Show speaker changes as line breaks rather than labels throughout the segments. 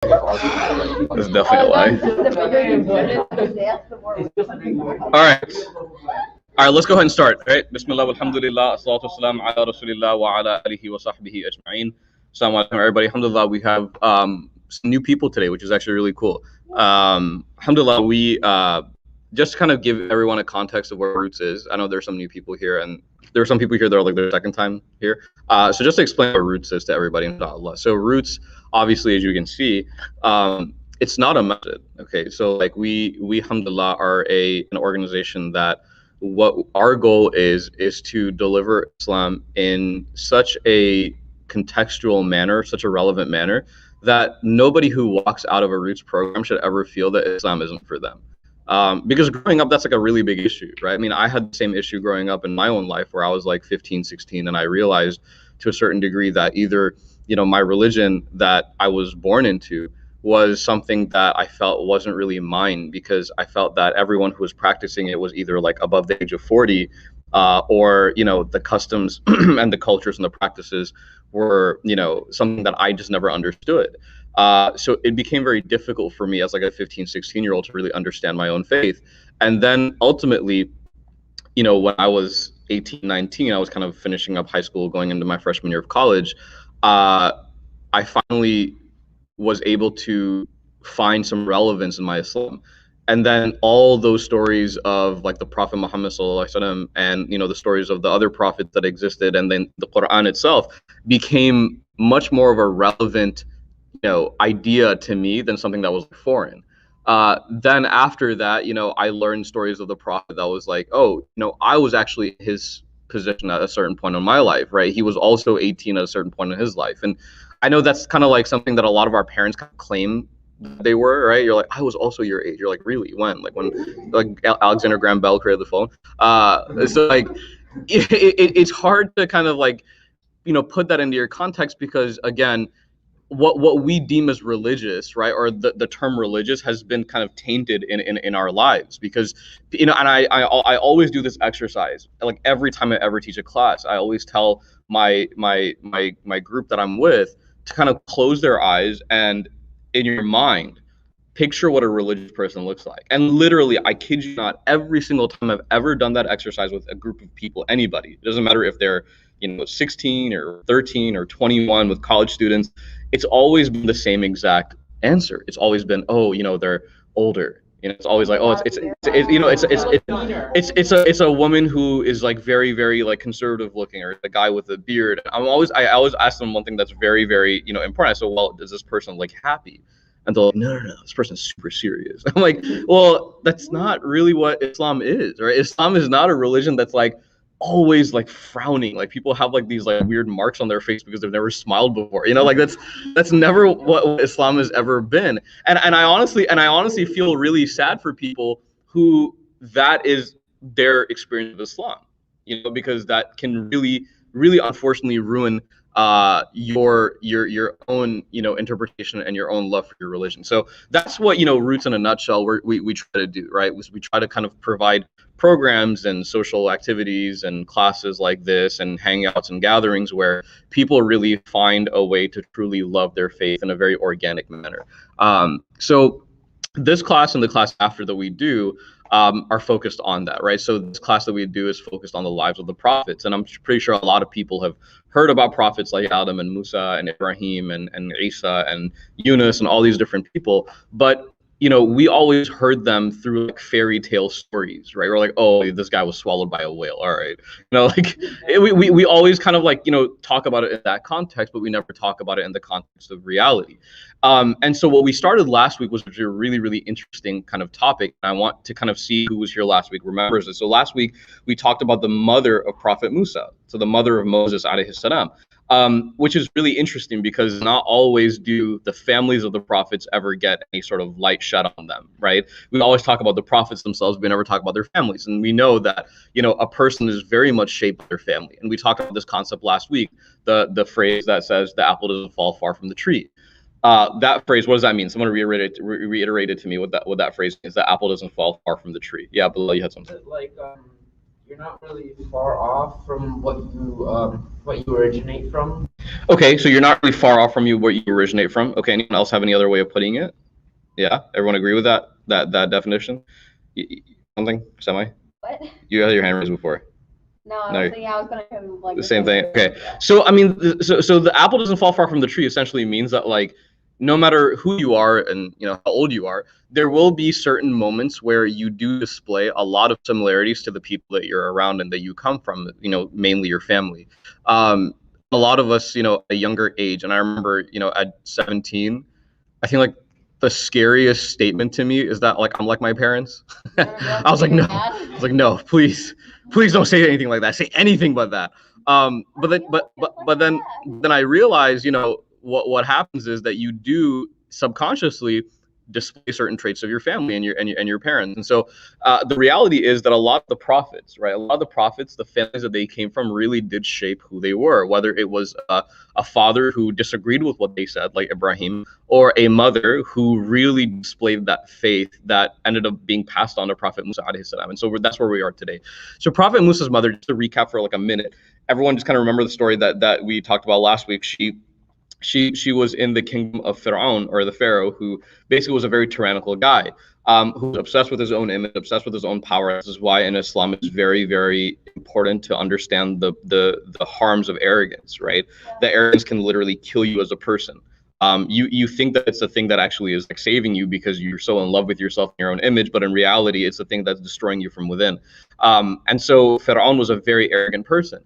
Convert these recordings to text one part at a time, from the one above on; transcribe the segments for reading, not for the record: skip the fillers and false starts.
That's definitely a lie. All right. All right, let's go ahead and start. All right. Bismillah, alhamdulillah, salatu wassalam ala rasulillah wa ala alihi wa sahbihi ajma'in. Assalamu alaikum, everybody. Alhamdulillah, we have some new people today, which is actually really cool. Alhamdulillah, we just kind of give everyone a context of where Roots is. I know there's some new people here, and there are some people here that are like their second time here. So just to explain what Roots is to everybody, inshallah. So Roots, obviously, as you can see, it's not a method. Okay, so like we alhamdulillah are an organization that what our goal is to deliver Islam in such a contextual manner, such a relevant manner, that nobody who walks out of a Roots program should ever feel that Islam isn't for them. Because growing up, that's like a really big issue, right? I mean, I had the same issue growing up in my own life where I was like 15, 16, and I realized to a certain degree that either, my religion that I was born into was something that I felt wasn't really mine, because I felt that everyone who was practicing it was either like above the age of 40, or the customs and the cultures and the practices were something that I just never understood. So it became very difficult for me as like a 15, 16-year-old to really understand my own faith. And then ultimately, when I was 18, 19, I was kind of finishing up high school, going into my freshman year of college. I finally was able to find some relevance in my Islam. And then all those stories of like the Prophet Muhammad SAW and the stories of the other prophets that existed, and then the Quran itself became much more of a relevant idea to me than something that was foreign. Then after that, I learned stories of the Prophet that was like, oh, I was actually in his position at a certain point in my life, right? He was also 18 at a certain point in his life. And I know that's kind of like something that a lot of our parents kind of claim they were, right? You're like, I was also your age. You're like, really? When? Like when like Alexander Graham Bell created the phone. So like it's hard to kind of like, put that into your context, because again, what we deem as religious, right, or the term religious has been kind of tainted in our lives, because and I always do this exercise. Like every time I ever teach a class, I always tell my group that I'm with to kind of close their eyes and in your mind picture what a religious person looks like. And literally, I kid you not, every single time I've ever done that exercise with a group of people, anybody, it doesn't matter if they're 16 or 13 or 21, with college students, it's always been the same exact answer. It's always been, oh, they're older. It's always like, oh, it's a woman who is like very, very like conservative looking, or the guy with a beard. I always ask them one thing that's very, very important. I said, well, is this person like happy? And they're like, no, this person's super serious. I'm like, well, that's not really what Islam is, right? Islam is not a religion that's like always like frowning. Like people have like these like weird marks on their face because they've never smiled before. Like that's never what Islam has ever been. And I honestly feel really sad for people who that is their experience of Islam. Because that can really, really unfortunately ruin your own interpretation and your own love for your religion. So that's what Roots in a nutshell we try to do, right? We try to kind of provide programs and social activities and classes like this and hangouts and gatherings where people really find a way to truly love their faith in a very organic manner. So this class and the class after that we do are focused on that, right? So this class that we do is focused on the lives of the prophets. And I'm pretty sure a lot of people have heard about prophets like Adam and Musa and Ibrahim and Isa and Yunus and all these different people. But we always heard them through like fairy tale stories, right? We're like, oh, this guy was swallowed by a whale. All right. We always kind of like, talk about it in that context, but we never talk about it in the context of reality. And so what we started last week was a really, really interesting kind of topic. And I want to kind of see who was here last week remembers it. So last week we talked about the mother of Prophet Musa. So the mother of Moses, alayhi salam. Which is really interesting because not always do the families of the prophets ever get any sort of light shed on them, right? We always talk about the prophets themselves, but we never talk about their families. And we know that, a person is very much shaped by their family. And we talked about this concept last week, the phrase that says the apple doesn't fall far from the tree. That phrase, what does that mean? Someone reiterated to me what that phrase is, the apple doesn't fall far from the tree. Yeah, Bilal, you had something.
Like, you're not really far off from what you originate from.
Okay, so you're not really far off from where you originate from. Okay, anyone else have any other way of putting it? Yeah, everyone agree with that definition? Something semi.
What?
You had your hand raised before.
No, I was gonna do like
the same thing. Okay, so I mean, so the apple doesn't fall far from the tree essentially means that, like, no matter who you are and how old you are, there will be certain moments where you do display a lot of similarities to the people that you're around and that you come from, mainly your family. A lot of us, at a younger age, and I remember, at 17, I think, like, the scariest statement to me is that, like, I'm like my parents. I was like, no, please don't say anything like that. Say anything but that. But then I realized, what happens is that you do subconsciously display certain traits of your family and your parents. And so the reality is that a lot of the prophets, the families that they came from really did shape who they were, whether it was a father who disagreed with what they said, like Ibrahim, or a mother who really displayed that faith that ended up being passed on to Prophet Musa alayhi salam. And so that's where we are today. So Prophet Musa's mother, just to recap for like a minute, everyone just kind of remember the story that we talked about last week. She was in the kingdom of Pharaoh, or the Pharaoh, who basically was a very tyrannical guy, who was obsessed with his own image, obsessed with his own power. This is why in Islam it's very, very important to understand the harms of arrogance, right? That arrogance can literally kill you as a person. You think that it's the thing that actually is like saving you because you're so in love with yourself and your own image, but in reality, it's the thing that's destroying you from within. And so Pharaoh was a very arrogant person.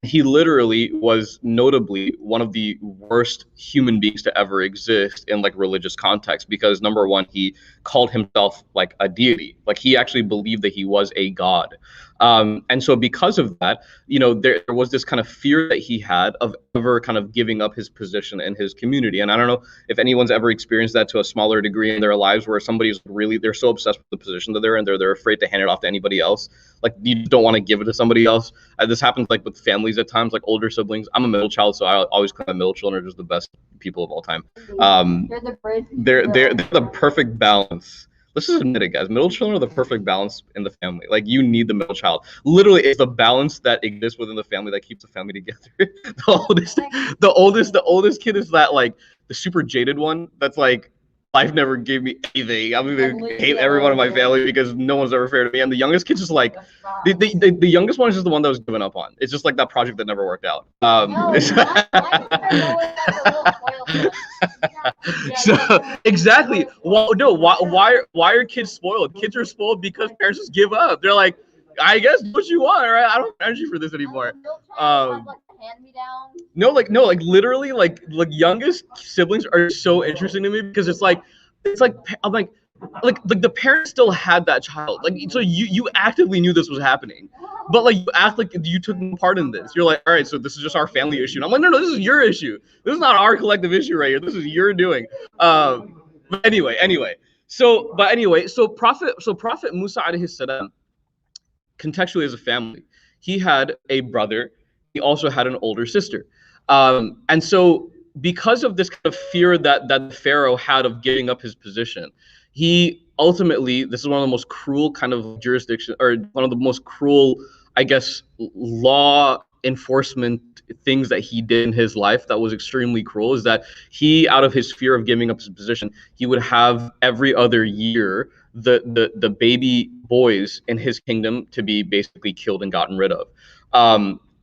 He literally was notably one of the worst human beings to ever exist in like religious context, because number one, he called himself like a deity. Like he actually believed that he was a god. And so because of that, there was this kind of fear that he had of ever kind of giving up his position in his community. And I don't know if anyone's ever experienced that to a smaller degree in their lives, where somebody's really, they're so obsessed with the position that they're in, they're afraid to hand it off to anybody else. Like you don't want to give it to somebody else. This happens like with families at times, like older siblings. I'm a middle child, so I always claim my middle children are just the best people of all time.
They're the bridge.
They're the perfect balance. Let's just admit it, guys. Middle children are the perfect balance in the family. Like you need the middle child. Literally, it's the balance that exists within the family that keeps the family together. The oldest kid is that like the super jaded one. That's like, life never gave me anything. I'm gonna hate everyone in my family because no one's ever fair to me. And the youngest kid's just like, the youngest one is just the one that was given up on. It's just like that project that never worked out. So exactly. Well, no. Why are kids spoiled? Kids are spoiled because parents just give up. They're like, I guess do what you want, right? I don't have energy for this anymore. No, literally, like youngest siblings are so interesting to me because it's like I'm like the parents still had that child. Like, so you actively knew this was happening, but like you act like you took part in this. You're like, all right, so this is just our family issue. And I'm like, no, this is your issue. This is not our collective issue right here. This is your doing. But anyway. So Prophet Musa alayhi salam, contextually as a family, he had a brother. He also had an older sister. And so because of this kind of fear that Pharaoh had of giving up his position, he ultimately, this is one of the most cruel kind of jurisdiction, or one of the most cruel, I guess, law enforcement things that he did in his life that was extremely cruel, is that he, out of his fear of giving up his position, he would have every other year the baby boys in his kingdom to be basically killed and gotten rid of.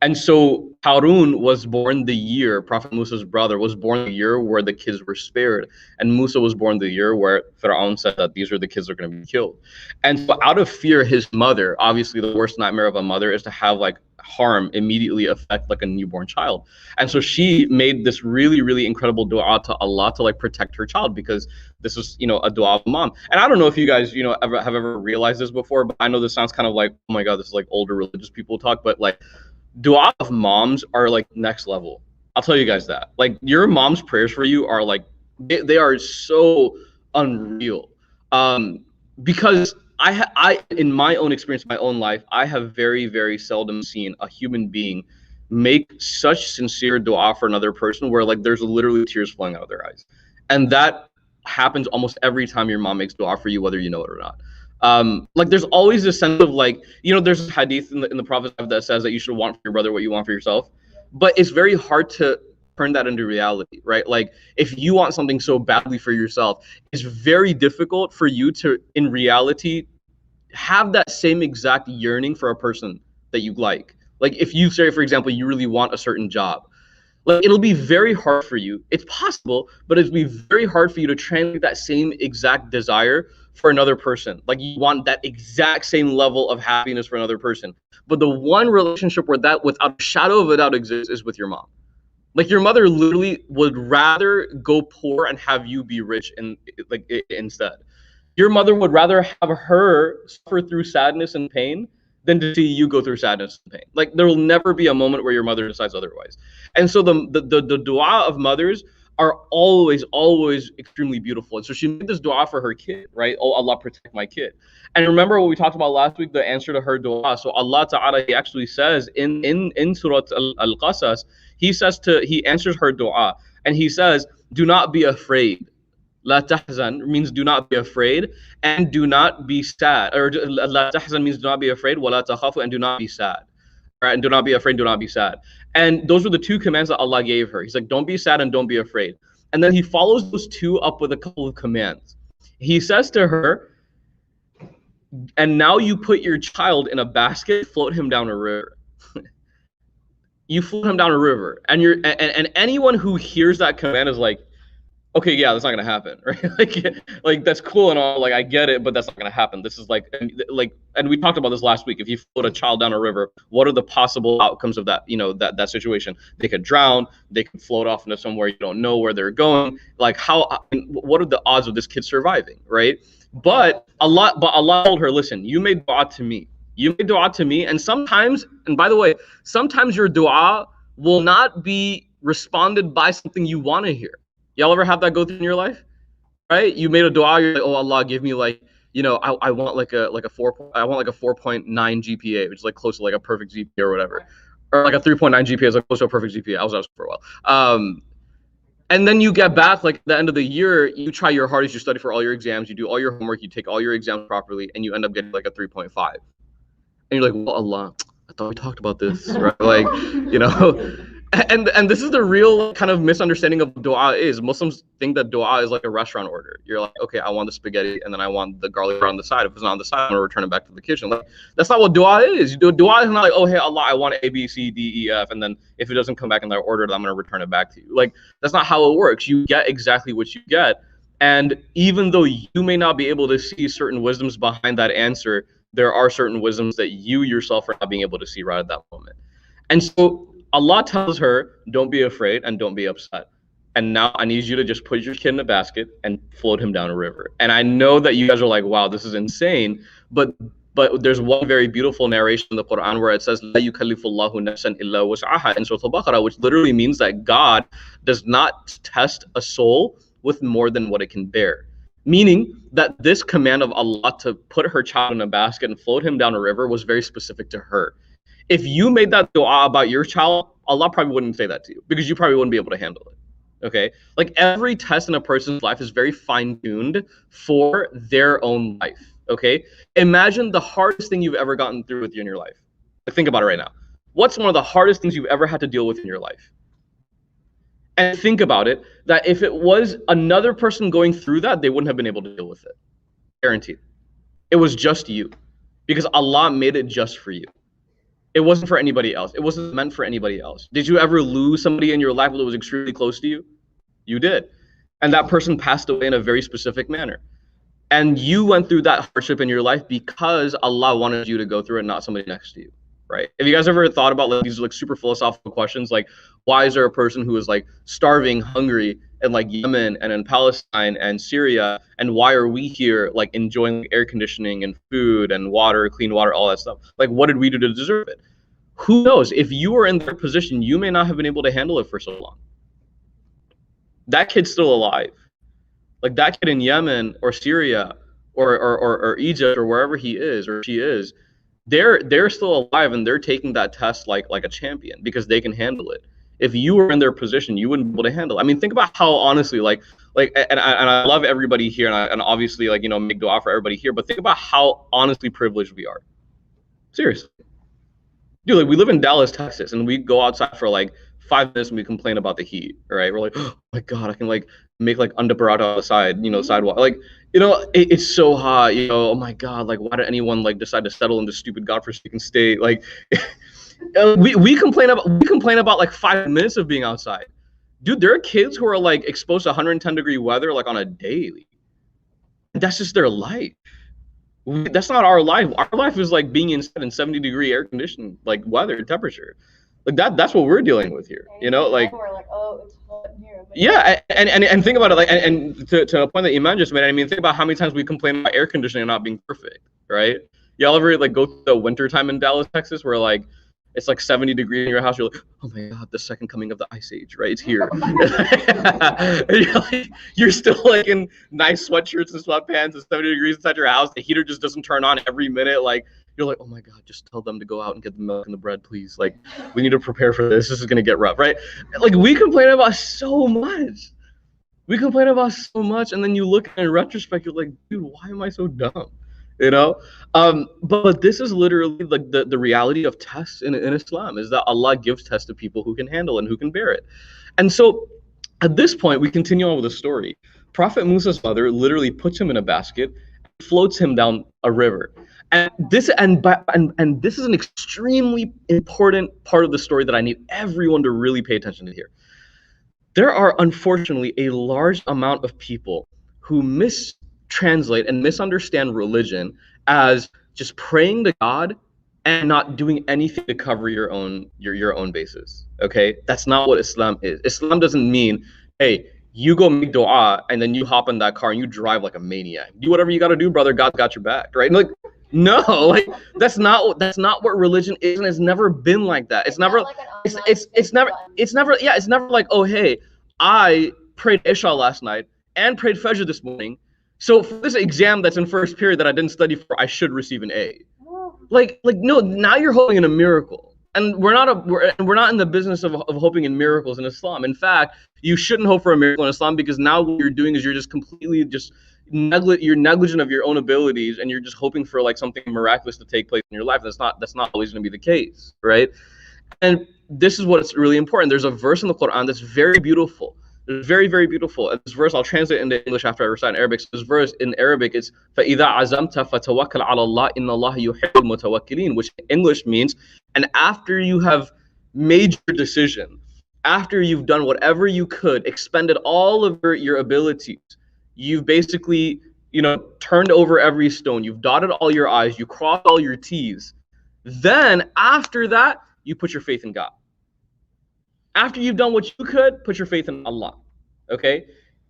And so Harun was born the year, Prophet Musa's brother was born the year where the kids were spared. And Musa was born the year where Pharaoh said that these are the kids that are going to be killed. And so out of fear, his mother, obviously the worst nightmare of a mother is to have like harm immediately affect like a newborn child. And so she made this really, really incredible dua to Allah to like protect her child, because this is, a dua of a mom. And I don't know if you guys, have ever realized this before, but I know this sounds kind of like, oh my God, this is like older religious people talk, but like, dua of moms are like next level. I'll tell you guys that. Like your mom's prayers for you are like, they are so unreal. Because I in my own experience, my own life, I have very, very seldom seen a human being make such sincere dua for another person where like there's literally tears flowing out of their eyes. And that happens almost every time your mom makes dua for you, whether you know it or not. Like there's always this sense of like, there's a hadith in the Prophet that says that you should want for your brother what you want for yourself, but it's very hard to turn that into reality, right? Like if you want something so badly for yourself, it's very difficult for you to, in reality, have that same exact yearning for a person that you like. Like if you say, for example, you really want a certain job, like it'll be very hard for you. It's possible, but it'll be very hard for you to translate that same exact desire for another person. Like you want that exact same level of happiness for another person. But the one relationship where that without a shadow of a doubt exists is with your mom. Like your mother literally would rather go poor and have you be rich and like instead. Your mother would rather have her suffer through sadness and pain than to see you go through sadness and pain. Like there will never be a moment where your mother decides otherwise. And so the dua of mothers are always extremely beautiful. And so she made this dua for her kid, right? Oh, Allah protect my kid. And remember what we talked about last week, the answer to her dua. So Allah Ta'ala, he actually says in Surah Al-Qasas, he answers her dua and he says, do not be afraid. La tahzan means do not be afraid and do not be sad. Or la tahzan means do not be afraid, wa la takhafu, and do not be sad. Right? And do not be afraid, do not be sad. And those were the two commands that Allah gave her. He's like, don't be sad and don't be afraid. And then he follows those two up with a couple of commands. He says to her, and now you put your child in a basket, float him down a river. You float him down a river. And and anyone who hears that command is like, okay, yeah, that's not gonna happen, right? like that's cool and all, like I get it, but that's not gonna happen. This is like, and we talked about this last week. If you float a child down a river, what are the possible outcomes of that? That situation. They could drown. They could float off into somewhere you don't know where they're going. Like what are the odds of this kid surviving, right? But Allah told her, listen, you made dua to me. You made dua to me, and sometimes, and by the way, sometimes your dua will not be responded by something you want to hear. Y'all ever have that go through in your life, right? You made a dua, you're like, oh Allah, give me like, I want like a 4.9 GPA, which is like close to like a perfect GPA or whatever, or like a 3.9 GPA is like close to a perfect GPA. I was out for a while. And then you get back like at the end of the year, you try your hardest, you study for all your exams, you do all your homework, you take all your exams properly, and you end up getting like a 3.5. And you're like, well, Allah, I thought we talked about this, right? Like, And this is the real kind of misunderstanding of dua is. Muslims think that dua is like a restaurant order. You're like, okay, I want the spaghetti and then I want the garlic bread on the side. If it's not on the side, I'm gonna return it back to the kitchen. Like, that's not what dua is. Dua is not like, oh hey Allah, I want A, B, C, D, E, F, and then if it doesn't come back in that order, then I'm gonna return it back to you. Like that's not how it works. You get exactly what you get. And even though you may not be able to see certain wisdoms behind that answer, there are certain wisdoms that you yourself are not being able to see right at that moment. And so Allah tells her, don't be afraid and don't be upset. And now I need you to just put your kid in a basket and float him down a river. And I know that you guys are like, wow, this is insane. But there's one very beautiful narration in the Quran where it says, La yukallifullahu nafsan illa wus'aha in Surah Al-Baqarah, which literally means that God does not test a soul with more than what it can bear. Meaning that this command of Allah to put her child in a basket and float him down a river was very specific to her. If you made that dua about your child, Allah probably wouldn't say that to you because you probably wouldn't be able to handle it. Okay? Like every test in a person's life is very fine-tuned for their own life. Okay? Imagine the hardest thing you've ever gotten through with you in your life. Like, think about it right now. What's one of the hardest things you've ever had to deal with in your life? And think about it, that if it was another person going through that, they wouldn't have been able to deal with it. Guaranteed. It was just you. Because Allah made it just for you. It wasn't for anybody else. It wasn't meant for anybody else. Did you ever lose somebody in your life that was extremely close to you? You did. And that person passed away in a very specific manner. And you went through that hardship in your life because Allah wanted you to go through it, not somebody next to you, right? Have you guys ever thought about like these like super philosophical questions, like why is there a person who is like starving, hungry in like Yemen and in Palestine and Syria, and why are we here like enjoying air conditioning and food and water, clean water, all that stuff? Like what did we do to deserve it? Who knows? If you were in their position, you may not have been able to handle it for so long. That kid's still alive. Like that kid in Yemen or Syria or Egypt or wherever he is or she is, they're still alive and they're taking that test like a champion because they can handle it. If you were in their position, you wouldn't be able to handle it. I mean, think about how honestly, and I love everybody here, and obviously, like, you know, make dua for everybody here, but think about how honestly privileged we are. Seriously. Dude, like, we live in Dallas, Texas, and we go outside for like 5 minutes and we complain about the heat, right? We're like, oh my God, I can like make like unda paratha on the side, you know, sidewalk. Like, you know, it's so hot, you know, oh my God, like, why did anyone like decide to settle in this stupid godforsaken state? Like, we complain about like 5 minutes of being outside. Dude, there are kids who are like exposed to 110-degree weather like on a daily. That's just their life. That's not our life. Our life is like being inside in 70-degree air conditioned like weather temperature. Like that's what we're dealing with here. You know, like,
we're like, oh, it's hot in here.
yeah, and think about it, like, and to a point that Iman just made. I mean, think about how many times we complain about air conditioning not being perfect, right? Y'all ever like go through the winter time in Dallas, Texas, where like it's like 70 degrees in your house? You're like, oh my God, the second coming of the ice age, right? It's here. And you're still like in nice sweatshirts and sweatpants and 70 degrees inside your house. The heater just doesn't turn on every minute. Like, you're like, oh my God, just tell them to go out and get the milk and the bread, please. Like, we need to prepare for this. This is going to get rough, right? Like, we complain about so much. And then you look in retrospect, you're like, dude, why am I so dumb? You know, but this is literally like the reality of tests in Islam, is that Allah gives tests to people who can handle and who can bear it. And so at this point, we continue on with the story. Prophet Musa's mother literally puts him in a basket, floats him down a river. And this is an extremely important part of the story that I need everyone to really pay attention to here. There are unfortunately a large amount of people who mistranslate and misunderstand religion as just praying to God and not doing anything to cover your own bases. Okay, that's not what Islam is. Islam doesn't mean, hey, you go make dua and then you hop in that car and you drive like a maniac. Do whatever you got to do, brother. God's got your back, right? And like, no, like that's not what religion is, and it's never been like that. It's never like it's never like, oh hey, I prayed Isha last night and prayed Fajr this morning, so for this exam that's in first period that I didn't study for, I should receive an A. Like no, now you're hoping in a miracle. And we're not in the business of hoping in miracles in Islam. In fact, you shouldn't hope for a miracle in Islam, because now what you're doing is you're just completely you're negligent of your own abilities, and you're just hoping for like something miraculous to take place in your life. That's not always going to be the case, right? And this is what's really important. There's a verse in the Quran that's very beautiful. It's very, very beautiful. And this verse, I'll translate into English after I recite in Arabic. So this verse in Arabic is فَإِذَا عَزَمْتَ فَتَوَكَّلْ عَلَى اللَّهِ إِنَّ اللَّهَ يُحِبُّ الْمُتَوَكِّلِينَ, which in English means, and after you have made your decision, after you've done whatever you could, expended all of your abilities, you've basically, turned over every stone, you've dotted all your I's, you crossed all your T's, then after that, you put your faith in God. After you've done what you could, put your faith in Allah, okay?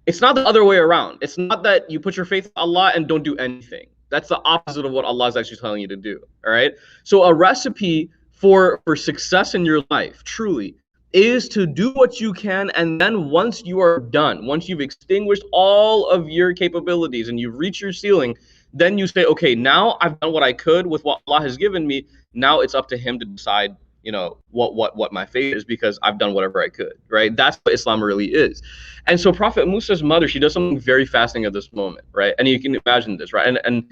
It's not the other way around. It's not that you put your faith in Allah and don't do anything. That's the opposite of what Allah is actually telling you to do, all right? So a recipe for success in your life, truly, is to do what you can, and then once you are done, once you've extinguished all of your capabilities and you've reached your ceiling, then you say, okay, now I've done what I could with what Allah has given me. Now it's up to Him to decide what my fate is, because I've done whatever I could, right? That's what Islam really is. And so Prophet Musa's mother, she does something very fascinating at this moment, right? And you can imagine this, right? And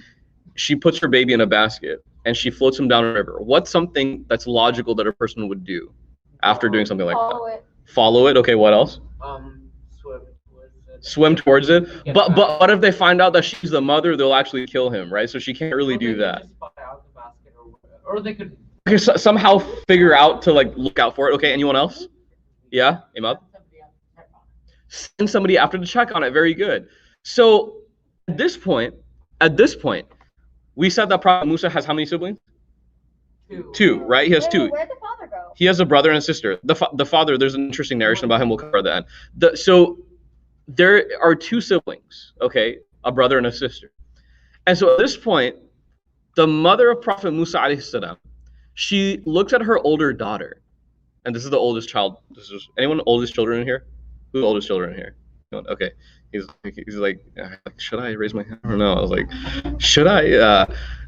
she puts her baby in a basket and she floats him down a river. What's something that's logical that a person would do after doing something like that? Follow it. Okay, what else? Swim towards it. Yeah. But what if they find out that she's the mother? They'll actually kill him, right? So she can't really do that.
Or they could
somehow figure out to like look out for it. Okay, anyone else? Yeah, Imad? Send somebody after to check on it. Very good. So at this point, we said that Prophet Musa has how many siblings? Two, right? He has two.
Where'd the father go?
He has a brother and a sister. The father, there's an interesting narration about him. We'll cover at the end. So there are two siblings, okay? A brother and a sister. And so at this point, the mother of Prophet Musa alayhi salam, she looks at her older daughter, and this is the oldest child. This is anyone oldest children in here? Who's the oldest children in here? Okay, he's like, should I raise my hand or no? I was like, should I?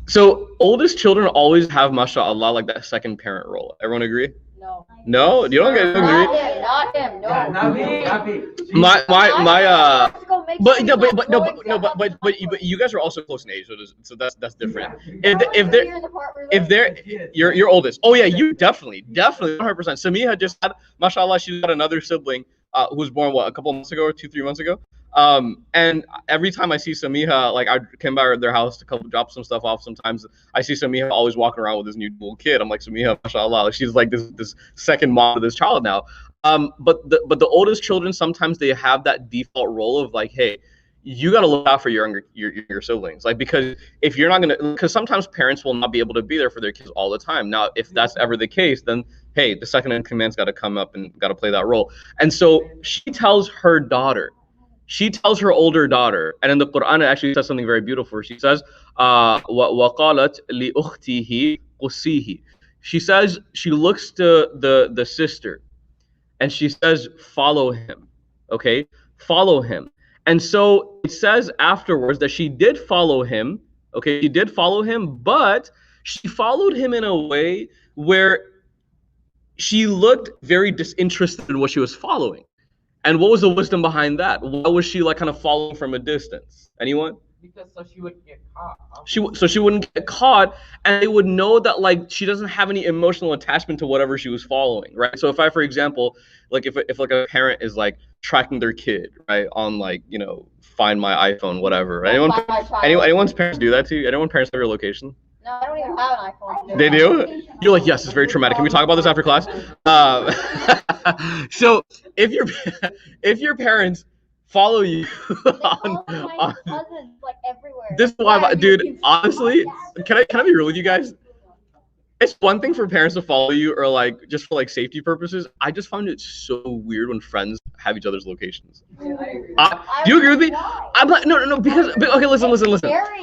So oldest children always have, mashallah, like that second parent role. Everyone agree?
No.
No, you don't get
Not
agree.
him. Not him. No.
Yeah, not me.
My
Let's go make
but
sure
no,
he's
but
not
no,
throwing
but
stuff
but you guys are also close in age, so that's different.
Yeah.
If they're you're oldest. Oh yeah, you definitely 100%. Samiha just had, mashallah, she's got another sibling who was born a couple months ago or 2-3 months ago. And every time I see Samiha, like I came by their house to come drop some stuff off. Sometimes I see Samiha always walking around with this new little kid. I'm like, Samiha, mashallah, she's like this second mom to this child now. But the oldest children, sometimes they have that default role of like, hey, you got to look out for your younger siblings, like, because if you're not gonna, because sometimes parents will not be able to be there for their kids all the time. Now, if that's ever the case, then hey, the second in command's got to come up and got to play that role. And so she tells her older daughter, and in the Quran it actually says something very beautiful. She says, وَقَالَتْ لِأُخْتِهِ قُصِّيهِ. She says, she looks to the sister, and she says, follow him, okay? Follow him. And so it says afterwards that she did follow him, okay? She did follow him, but she followed him in a way where she looked very disinterested in what she was following. And what was the wisdom behind that? Why was she like kind of following from a distance? Anyone?
Because so she wouldn't get caught.
So she wouldn't get caught, and they would know that like she doesn't have any emotional attachment to whatever she was following, right? So if I, for example, like if like a parent is like tracking their kid, right, on like, you know, Find My iPhone, whatever. Right? Anyone's parents do that to you? Anyone parents have your location?
No, I don't even have an iPhone.
They do? You're like, yes, it's very traumatic. Can we talk about this after class? So if your parents follow you on
cousins like everywhere.
this is why, dude, honestly, can I be real with you guys? It's one thing for parents to follow you or like just for like safety purposes. I just find it so weird when friends have each other's locations.
Yeah, I agree.
Do you agree with me? I'm like, no, because okay, listen.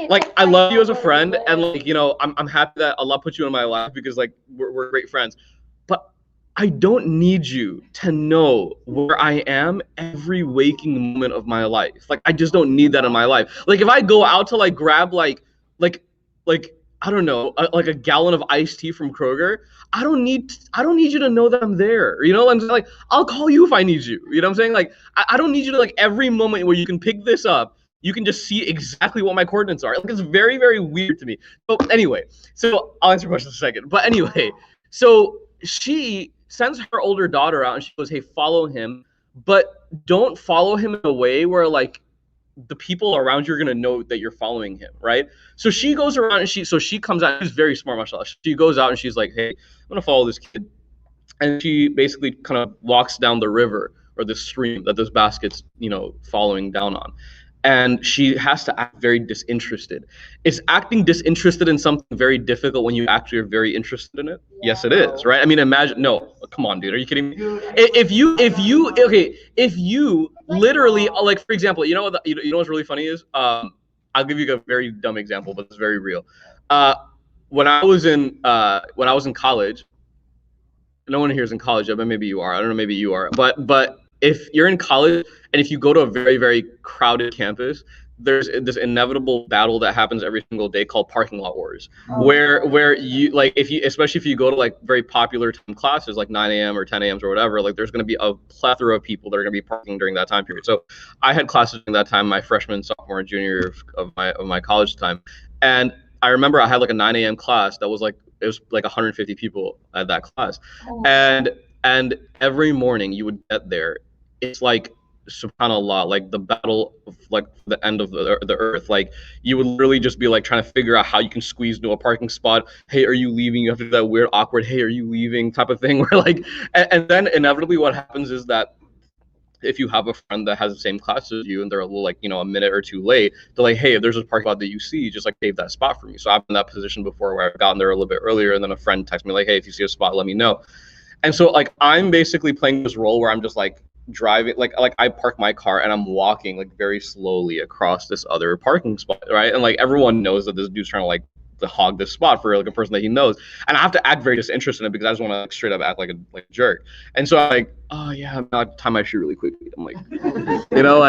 Like, I love you as a friend, and like, you know, I'm happy that Allah put you in my life because like we're great friends. But I don't need you to know where I am every waking moment of my life. Like, I just don't need that in my life. Like, if I go out to like grab like I don't know, like a gallon of iced tea from Kroger, I don't need you to know that I'm there. You know, I'm like, I'll call you if I need you. You know what I'm saying? Like, I don't need you to like every moment where you can pick this up, you can just see exactly what my coordinates are. Like, it's very, very weird to me. But anyway, so I'll answer your question in a second. But anyway, so she sends her older daughter out and she goes, hey, follow him, but don't follow him in a way where like the people around you are gonna know that you're following him, right? So she goes around and she comes out. She's very smart, mashallah. She goes out and she's like, hey, I'm gonna follow this kid, and she basically kind of walks down the river or the stream that this basket's, you know, following down on, and she has to act very disinterested. Is acting disinterested in something very difficult when you actually are very interested in it? Yeah. Yes, it is, right? I mean, imagine. No, come on, dude. Are you kidding me? If you literally, like, for example, you know what's really funny is, I'll give you a very dumb example, but it's very real. When I was in college, no one here is in college yet, but maybe you are. I don't know, maybe you are. But if you're in college and if you go to a very, very crowded campus, there's this inevitable battle that happens every single day called parking lot wars, where you, like, especially if you go to like very popular time classes like 9 a.m. or 10 a.m. or whatever, like there's going to be a plethora of people that are going to be parking during that time period. So I had classes during that time, my freshman, sophomore, and junior year of my college time, and I remember I had like a 9 a.m. class that was like, it was like 150 people at that class, and every morning you would get there, it's like, subhanallah, like the battle of like the end of the earth. Like, you would literally just be like trying to figure out how you can squeeze into a parking spot. Hey, are you leaving? You have to do that weird awkward, hey, are you leaving type of thing, where like, and then inevitably what happens is that if you have a friend that has the same class as you and they're a little, like, you know, a minute or two late, they're like, hey, if there's a parking lot that you see, just like save that spot for me. So I've been in that position before where I've gotten there a little bit earlier, and then a friend texts me like, hey, if you see a spot, let me know. And so like I'm basically playing this role where I'm just like driving, like I park my car and I'm walking like very slowly across this other parking spot, right? And like everyone knows that this dude's trying to like to hog this spot for like a person that he knows, and I have to act very disinterested in it because I just want to like, straight up act like a jerk. And so I'm like, oh yeah, I'm not tie my shoe really quickly. I'm like, you know,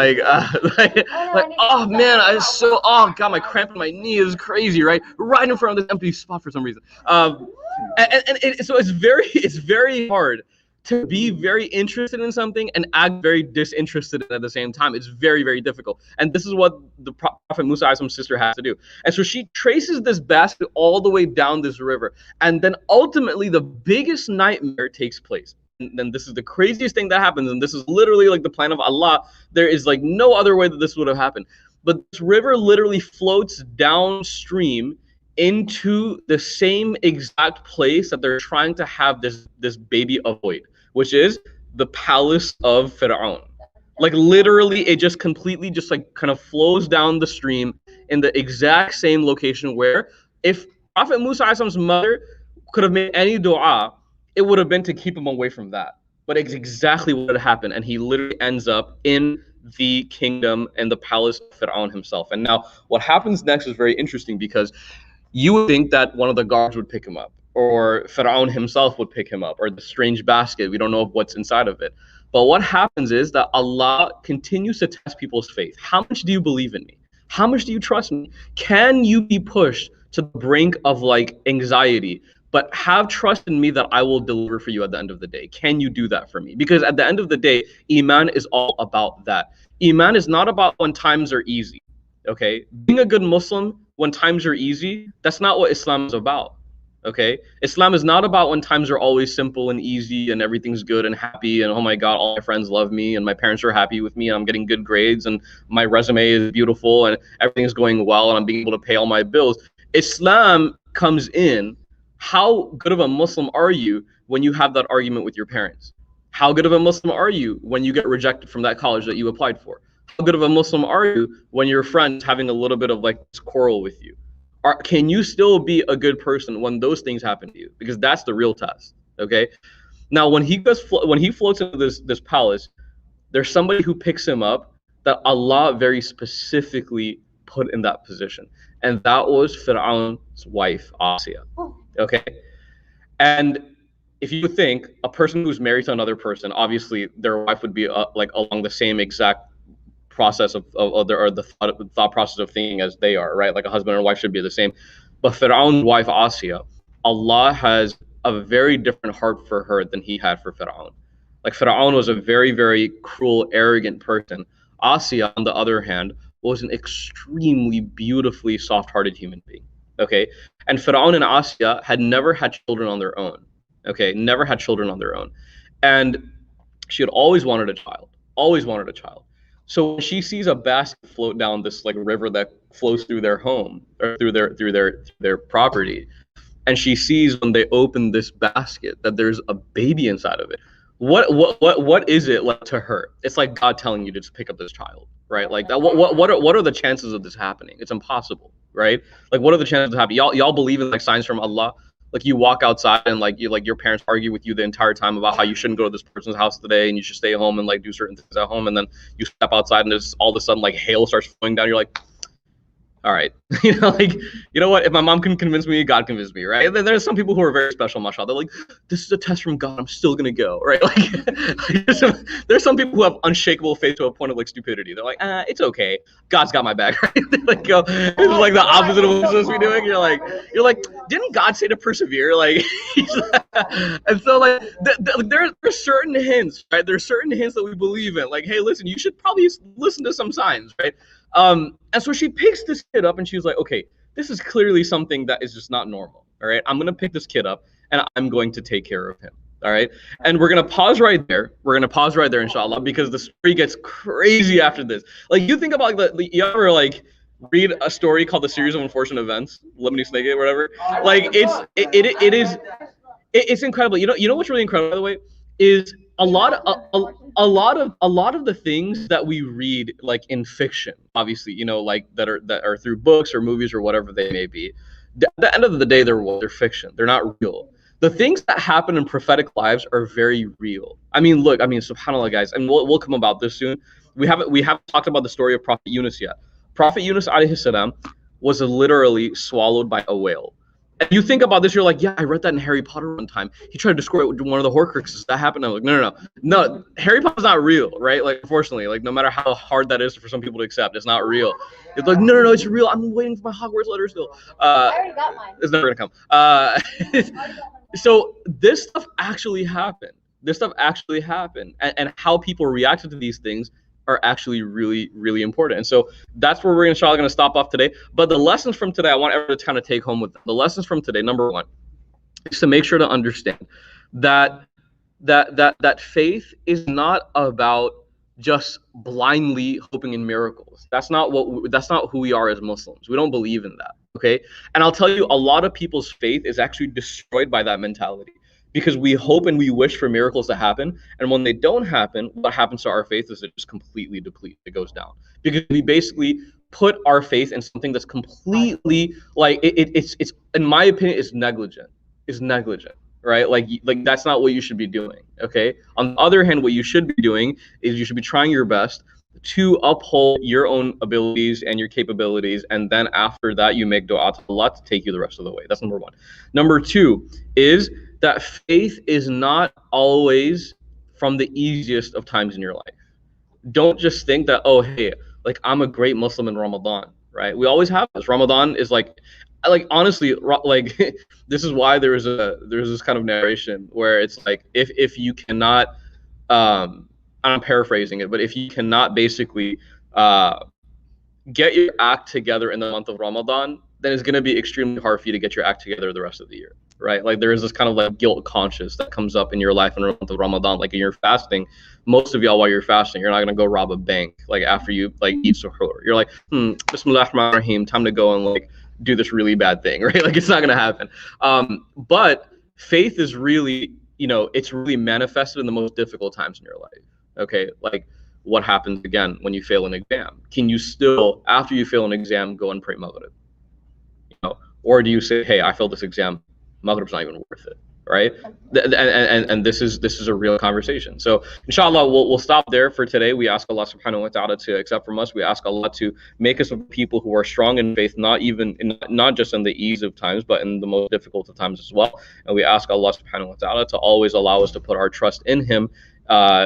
oh man, oh god, my cramp in my knee is crazy, right in front of this empty spot for some reason. So it's very hard to be very interested in something and act very disinterested at the same time. It's very, very difficult. And this is what the Prophet Musa Islam's sister has to do. And so she traces this basket all the way down this river. And then ultimately the biggest nightmare takes place. And then this is the craziest thing that happens. And this is literally like the plan of Allah. There is like no other way that this would have happened. But this river literally floats downstream into the same exact place that they're trying to have this baby avoid, which is the palace of Fir'aun. Like literally it just completely just like kind of flows down the stream in the exact same location where if Prophet Musa's mother could have made any dua, it would have been to keep him away from that. But it's exactly what had happened, and he literally ends up in the kingdom and the palace of Fir'aun himself. And now what happens next is very interesting because you would think that one of the guards would pick him up, or Fir'aun himself would pick him up, or the strange basket. We don't know what's inside of it. But what happens is that Allah continues to test people's faith. How much do you believe in me? How much do you trust me? Can you be pushed to the brink of like anxiety, but have trust in me that I will deliver for you at the end of the day? Can you do that for me? Because at the end of the day, Iman is all about that. Iman is not about when times are easy. Okay? Being a good Muslim when times are easy, that's not what Islam is about. Okay? Islam is not about when times are always simple and easy and everything's good and happy and oh my God, all my friends love me and my parents are happy with me and I'm getting good grades and my resume is beautiful and everything is going well and I'm being able to pay all my bills. Islam comes in, how good of a Muslim are you when you have that argument with your parents? How good of a Muslim are you when you get rejected from that college that you applied for? How good of a Muslim are you when your friend's having a little bit of like this quarrel with you? Can you still be a good person when those things happen to you? Because that's the real test. Okay. Now, when he floats into this palace, there's somebody who picks him up that Allah very specifically put in that position, and that was Fir'aun's wife, Asiya. Okay. And if you think a person who's married to another person, obviously their wife would be like along the same exact process of the thought process of thinking as they are, right? Like a husband and wife should be the same. But Fir'aun's wife, Asiya, Allah has a very different heart for her than he had for Fir'aun. Like Fir'aun was a very, very cruel, arrogant person. Asiya, on the other hand, was an extremely beautifully soft-hearted human being. Okay? And Fir'aun and Asiya had never had children on their own. Okay? Never had children on their own. And she had always wanted a child. Always wanted a child. So when she sees a basket float down this like river that flows through their home or through their property, and she sees when they open this basket that there's a baby inside of it, what is it like to her? It's like God telling you to just pick up this child, right? Like that. What are the chances of this happening? It's impossible, right? Like what are the chances of happening? Y'all believe in like signs from Allah? Like you walk outside and like your parents argue with you the entire time about how you shouldn't go to this person's house today and you should stay home and like do certain things at home, and then you step outside and there's all of a sudden like hail starts flowing down. You're like, all right, like, you know what? If my mom can convince me, God convinced me, right? And then there's some people who are very special, mashallah. They're like, this is a test from God. I'm still gonna go, right? Like, there's some people who have unshakable faith to a point of like stupidity. They're like, it's okay. God's got my back, right? They like go, this is like the opposite of what we're supposed to be doing. You're like, didn't God say to persevere? Like, and so like, there's certain hints, right? There's certain hints that we believe in. Like, hey, listen, you should probably listen to some signs, right? And so she picks this kid up and she's like, okay, this is clearly something that is just not normal. All right, I'm going to pick this kid up and I'm going to take care of him. All right. And we're going to pause right there. Inshallah, because the story gets crazy after this. Like you think about like you ever like read a story called The Series of Unfortunate Events, Lemony Snicket or whatever. Like it's incredible. You know what's really incredible, by the way, is a lot of the things that we read like in fiction, obviously, like that are through books or movies or whatever they may be. At the end of the day, they're fiction. They're not real. The things that happen in prophetic lives are very real. SubhanAllah, guys, and we'll come about this soon. We haven't talked about the story of Prophet Yunus yet. Prophet Yunus alayhi salam was literally swallowed by a whale. And you think about this, you're like, yeah, I read that in Harry Potter one time. He tried to destroy one of the Horcruxes. That happened. I'm like, no. Harry Potter's not real, right? Like, unfortunately, like no matter how hard that is for some people to accept, it's not real. It's like, no, it's real. I'm waiting for my Hogwarts letter still.
I already got mine.
It's never gonna come. So this stuff actually happened. And how people reacted to these things are actually really, really important. And so that's where we're inshallah going to stop off today. But the lessons from today, I want everyone to kind of take home with them. The lessons from today, number one, is to make sure to understand that faith is not about just blindly hoping in miracles. That's not who we are as Muslims. We don't believe in that. Okay. And I'll tell you, a lot of people's faith is actually destroyed by that mentality. Because we hope and we wish for miracles to happen, and when they don't happen, what happens to our faith is it just completely depletes. It goes down because we basically put our faith in something that's completely like it's in my opinion is negligent. Is negligent, right? Like that's not what you should be doing. Okay. On the other hand, what you should be doing is you should be trying your best to uphold your own abilities and your capabilities, and then after that, you make dua to Allah to take you the rest of the way. That's number one. Number two is that faith is not always from the easiest of times in your life. Don't just think that, oh, hey, like I'm a great Muslim in Ramadan, right? We always have this. Ramadan is like honestly, like this is why there's this kind of narration where it's like if you cannot, I'm paraphrasing it, but if you cannot basically get your act together in the month of Ramadan, then it's going to be extremely hard for you to get your act together the rest of the year, right? Like there is this kind of like guilt conscious that comes up in your life in the month of Ramadan. Like when you're fasting, most of y'all while you're fasting, you're not going to go rob a bank like after you like eat suhoor. You're like, Bismillah ar-Rahman ar-Rahim, time to go and like do this really bad thing, right? Like it's not going to happen. But faith is really, it's really manifested in the most difficult times in your life. Okay, like what happens again when you fail an exam? Can you still, after you fail an exam, go and pray Maghrib? Or do you say, hey, I failed this exam, Maghrib's not even worth it, right? And this is a real conversation. So inshallah, we'll stop there for today. We ask Allah subhanahu wa ta'ala to accept from us. We ask Allah to make us people who are strong in faith, not just in the ease of times, but in the most difficult of times as well. And we ask Allah subhanahu wa ta'ala to always allow us to put our trust in Him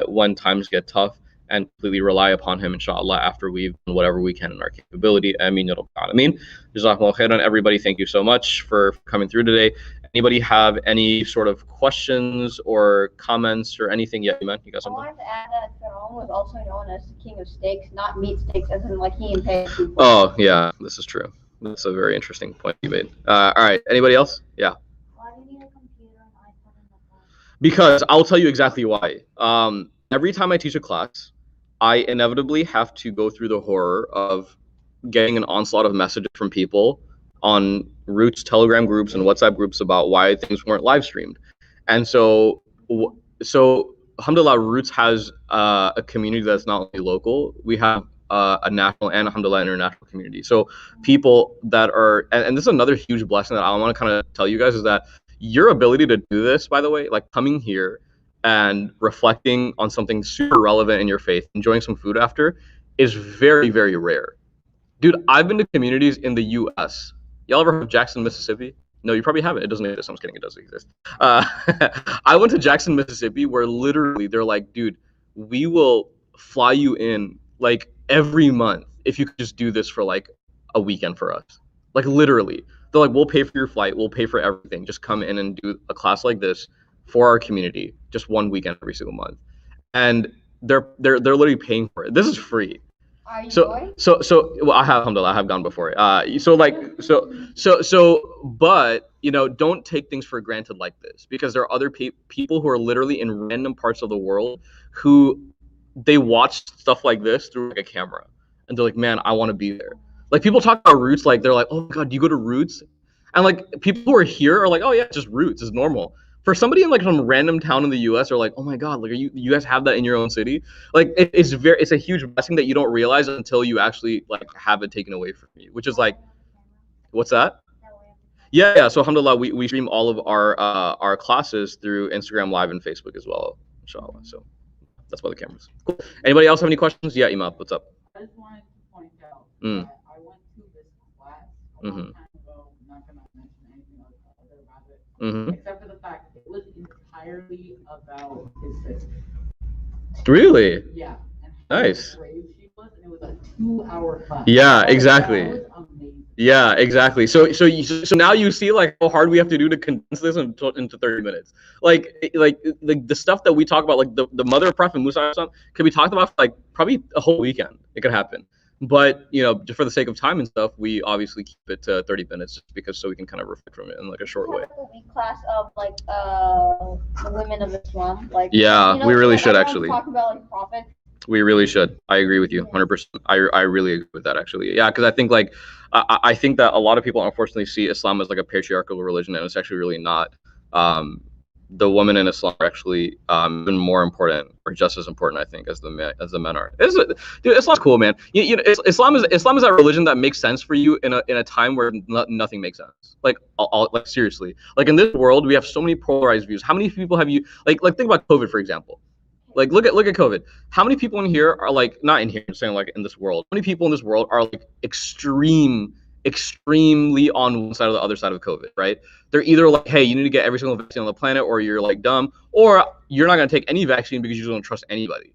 when times get tough, and completely rely upon Him, inshallah, after we've done whatever we can in our capability. Ameen ya Rabbal Alameen. Jazakumullah khairan. Everybody, thank you so much for coming through today. Anybody have any sort of questions or comments or anything yet? You got something?
I wanted to add that Pharaoh was also known as the king of steaks, not meat steaks, as in like he impaired people.
Oh, yeah, this is true. That's a very interesting point you made. All right, anybody else? Yeah.
Why do you need a computer and iPad and a phone?
Because I'll tell you exactly why. Every time I teach a class, I inevitably have to go through the horror of getting an onslaught of messages from people on Roots Telegram groups and WhatsApp groups about why things weren't live streamed. And so alhamdulillah, Roots has a community that's not only local. We have a national and alhamdulillah international community. So people that are, and this is another huge blessing that I want to kind of tell you guys, is that your ability to do this, by the way, like coming here and reflecting on something super relevant in your faith, enjoying some food after, is very, very rare. Dude, I've been to communities in the US. Y'all ever heard of Jackson, Mississippi? No, you probably haven't. It doesn't exist. I'm just kidding. It does exist. I went to Jackson, Mississippi, where literally they're like, dude, we will fly you in like every month if you could just do this for like a weekend for us. Like literally. They're like, we'll pay for your flight. We'll pay for everything. Just come in and do a class like this for our community, just one weekend every single month, and they're literally paying for it. This is free.
Are you
So well, I have, alhamdulillah, I have gone before. But don't take things for granted like this, because there are other people who are literally in random parts of the world who they watch stuff like this through like a camera, and they're like, man, I want to be there. Like people talk about Roots, like they're like, oh my God, do you go to Roots? And like people who are here are like, oh yeah, it's just Roots, it's normal. For somebody in like some random town in the US, they're like, oh my God, like you guys have that in your own city? Like it's a huge blessing that you don't realize until you actually like have it taken away from you, which is like, what's that? Yeah. So alhamdulillah, we stream all of our classes through Instagram Live and Facebook as well, inshallah. So that's why the cameras. Cool. Anybody else have any questions? Yeah, Imad, what's up?
I just wanted to point out that I went to this class
Mhm.
Not gonna mention anything else about it,
Mhm.
except for the fact it was entirely about his sister.
Really?
Yeah, and how
Nice.
brave she was, and it was a 2-hour class.
Yeah,
That
exactly.
was amazing.
Yeah, exactly. So now you see like how hard we have to do to condense this into 30 minutes. Like the stuff that we talk about, like the mother of Prophet Musa could be talked about for like probably a whole weekend. It could happen. But just for the sake of time and stuff, we obviously keep it to 30 minutes just because so we can kind of reflect from it in like a short way.
Have like a week class of like the women of Islam. Like
Yeah, we really
like,
should
everyone's
actually.
talking about like prophets.
We really should. I agree with you 100%. I really agree with that actually. Yeah, because I think like I think that a lot of people unfortunately see Islam as like a patriarchal religion, and it's actually really not. The women in Islam are actually even more important, or just as important, I think, as the men are. Dude, Islam's cool, man. Islam is that religion that makes sense for you in a time where nothing makes sense. Like, like seriously, like in this world, we have so many polarized views. How many people have you like think about COVID, for example? Like look at COVID. How many people in here are like not in here? I'm saying like in this world. How many people in this world are like extremely on one side or the other side of COVID? Right? They're either like, hey, you need to get every single vaccine on the planet, or you're like dumb, or you're not gonna take any vaccine because you just don't trust anybody.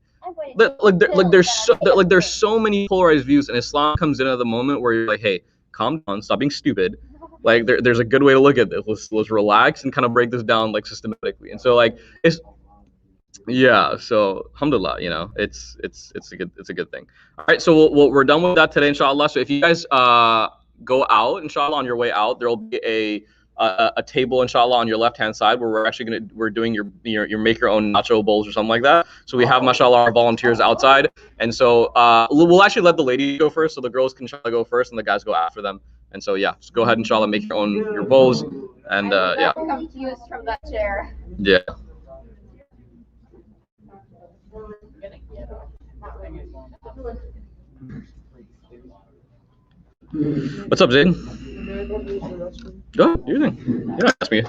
There's so many polarized views, and Islam comes in at the moment where you're like, hey, calm down, stop being stupid. Like there's a good way to look at this. Let's relax and kind of break this down like systematically. And so like it's. Yeah, so alhamdulillah, it's a good thing. All right, so we're done with that today, inshallah. So if you guys go out, inshallah, on your way out, there'll be a table, inshallah, on your left hand side where we're doing your make your own nacho bowls or something like that. So we have, mashallah, our volunteers outside, and so we'll actually let the ladies go first, so the girls can inshallah go first and the guys go after them. And so yeah, just go ahead, inshallah, make your bowls, and yeah.
I'm confused from that chair.
Yeah. What's up, Zayn? Go ahead, do your thing. You don't ask me.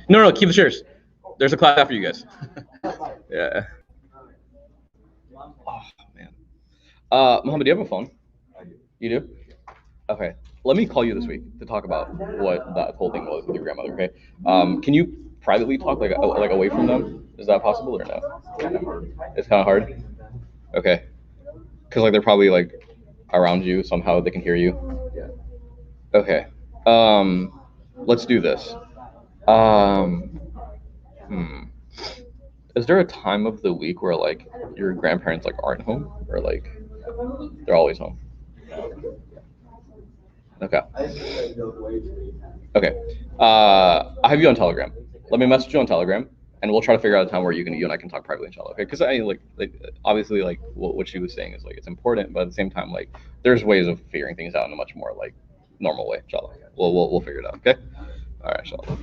No, keep the chairs. There's a class after you guys. Yeah. Oh man. Muhammad, do you have a phone? You do? Okay. Let me call you this week to talk about what that whole thing was with your grandmother. Okay. Can you privately talk like away from them? Is that possible or no? It's kind of hard. Okay. Because like they're probably like around you somehow, they can hear you. Okay. Let's do this. Is there a time of the week where like your grandparents like aren't home, or like they're always home? Okay. Okay. I'll have you on Telegram. Let me message you on Telegram, and we'll try to figure out a time where you and I can talk privately, inshallah. Okay? Because I like obviously like what she was saying is like it's important, but at the same time like there's ways of figuring things out in a much more like normal way, inshallah. We'll figure it out. Okay. All right, inshallah.